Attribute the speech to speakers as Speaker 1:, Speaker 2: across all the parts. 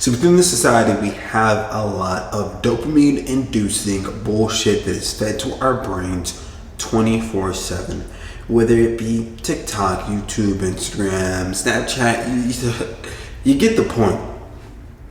Speaker 1: So within the society, we have a lot of dopamine-inducing bullshit that is fed to our brains 24/7. Whether it be TikTok, YouTube, Instagram, Snapchat, you get the point.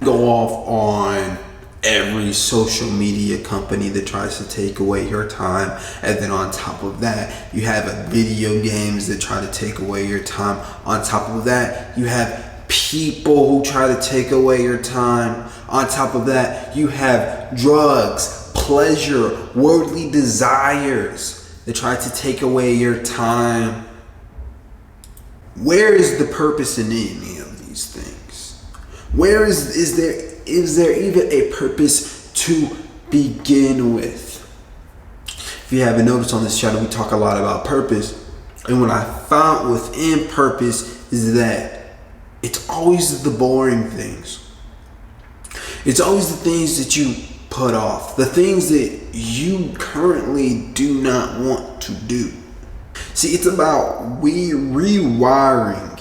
Speaker 1: Go off on every social media company that tries to take away your time, and then on top of that, you have video games that try to take away your time. On top of that, you have people who try to take away your time. On top of that, you have drugs, pleasure, worldly desires that try to take away your time. Where is the purpose in any of these things? Where is there even a purpose to begin with? If you haven't noticed on this channel, we talk a lot about purpose, and what I found within purpose is that it's always the boring things. It's always the things that you put off, the things that you currently do not want to do. See, it's about rewiring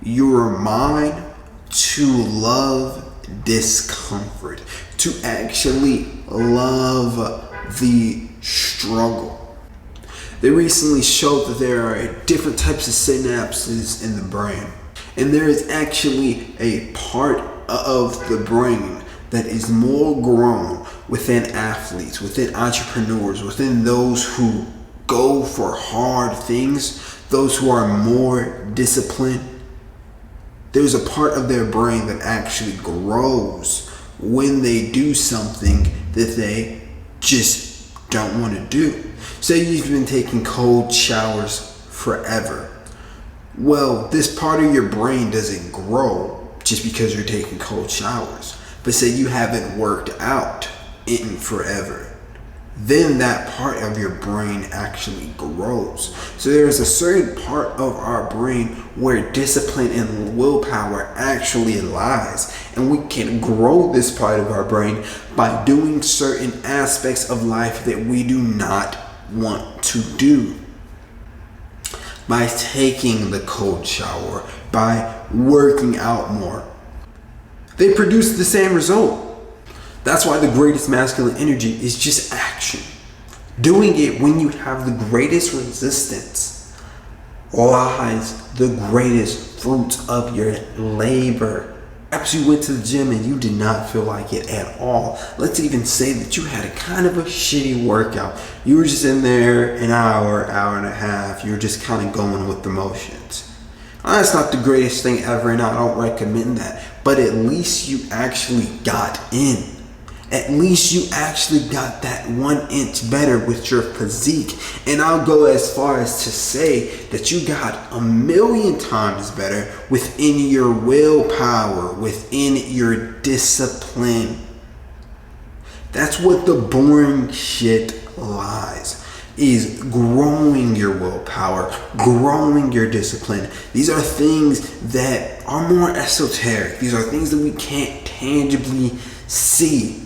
Speaker 1: your mind to love discomfort, to actually love the struggle. They recently showed that there are different types of synapses in the brain. And there is actually a part of the brain that is more grown within athletes, within entrepreneurs, within those who go for hard things, those who are more disciplined. There's a part of their brain that actually grows when they do something that they just don't want to do. Say you've been taking cold showers forever. Well, this part of your brain doesn't grow just because you're taking cold showers. But say you haven't worked out in forever, then that part of your brain actually grows. So there's a certain part of our brain where discipline and willpower actually lies. And we can grow this part of our brain by doing certain aspects of life that we do not want to do. By taking the cold shower, by working out more. They produce the same result. That's why the greatest masculine energy is just action. Doing it when you have the greatest resistance lies the greatest fruits of your labor. Perhaps you went to the gym and you did not feel like it at all. Let's even say that you had a kind of a shitty workout. You were just in there an hour, hour and a half. You were just kind of going with the motions. That's not the greatest thing ever, and I don't recommend that. But at least you actually got in. At least you actually got that 1 inch better with your physique. And I'll go as far as to say that you got 1,000,000 times better within your willpower, within your discipline. That's what the boring shit lies, is growing your willpower, growing your discipline. These are things that are more esoteric. These are things that we can't tangibly see.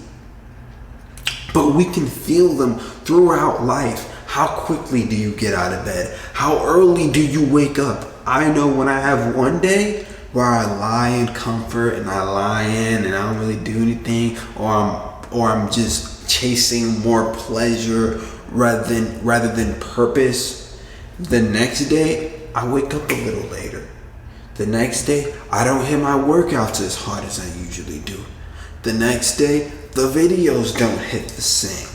Speaker 1: But we can feel them throughout life. How quickly do you get out of bed? How early do you wake up? I know when I have one day where I lie in comfort and I lie in and I don't really do anything, or I'm just chasing more pleasure rather than purpose. The next day I wake up a little later. The next day I don't hit my workouts as hard as I usually do. The next day the videos don't hit the same.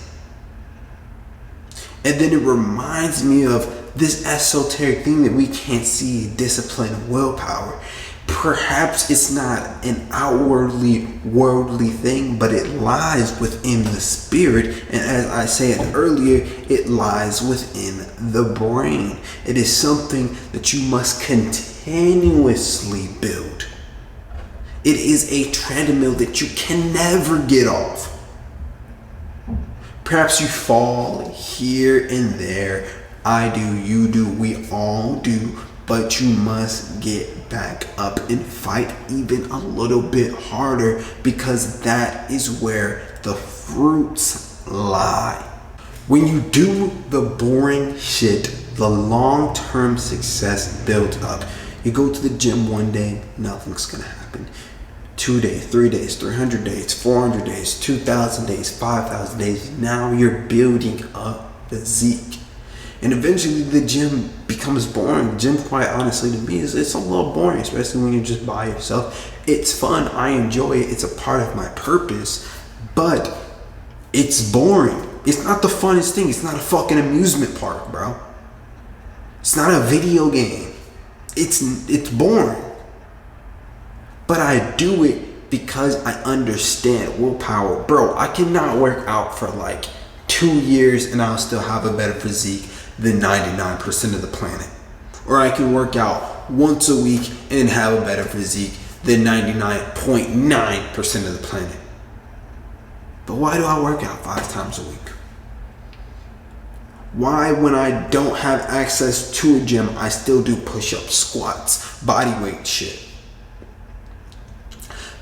Speaker 1: And then it reminds me of this esoteric thing that we can't see, discipline, willpower. Perhaps it's not an outwardly worldly thing, but it lies within the spirit. And as I said earlier, it lies within the brain. It is something that you must continuously build. It is a treadmill that you can never get off. Perhaps you fall here and there. I do, you do, we all do. But you must get back up and fight even a little bit harder, because that is where the fruits lie. When you do the boring shit, the long-term success builds up. You go to the gym one day, nothing's gonna happen. 2 days, 3 days, 300 days, 400 days, 2,000 days, 5,000 days. Now you're building a physique. And eventually the gym becomes boring. Gym, quite honestly, to me, it's a little boring, especially when you're just by yourself. It's fun. I enjoy it. It's a part of my purpose. But it's boring. It's not the funnest thing. It's not a fucking amusement park, bro. It's not a video game. It's boring. But I do it because I understand willpower. Bro, I cannot work out for like 2 years and I'll still have a better physique than 99% of the planet. Or I can work out once a week and have a better physique than 99.9% of the planet. But why do I work out 5 times a week? Why, when I don't have access to a gym, I still do push-ups, squats, body weight shit?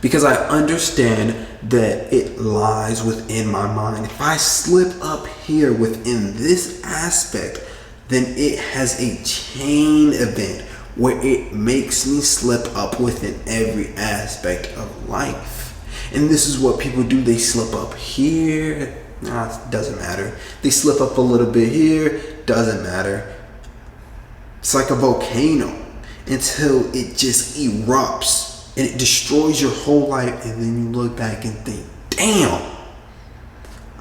Speaker 1: Because I understand that it lies within my mind. If I slip up here within this aspect, then it has a chain event where it makes me slip up within every aspect of life. And this is what people do. They slip up here. Nah, it doesn't matter. They slip up a little bit here. Doesn't matter. It's like a volcano until it just erupts. And it destroys your whole life, and then you look back and think, damn,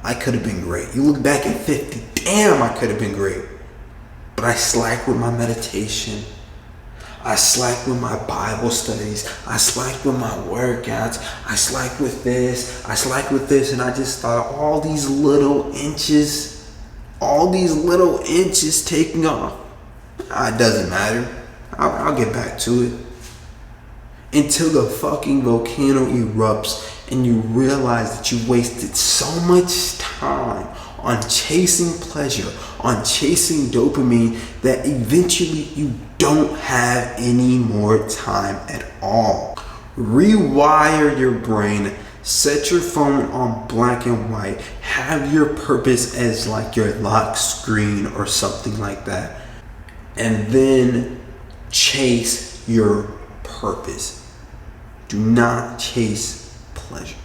Speaker 1: I could have been great. You look back at 50, damn, I could have been great. But I slacked with my meditation. I slacked with my Bible studies. I slacked with my workouts. I slacked with this. I slacked with this, and I just thought all these little inches taking off. It doesn't matter. I'll get back to it. Until the fucking volcano erupts and you realize that you wasted so much time on chasing pleasure, on chasing dopamine, that eventually you don't have any more time at all. Rewire your brain, set your phone on black and white, have your purpose as like your lock screen or something like that, and then chase your purpose. Do not chase pleasure.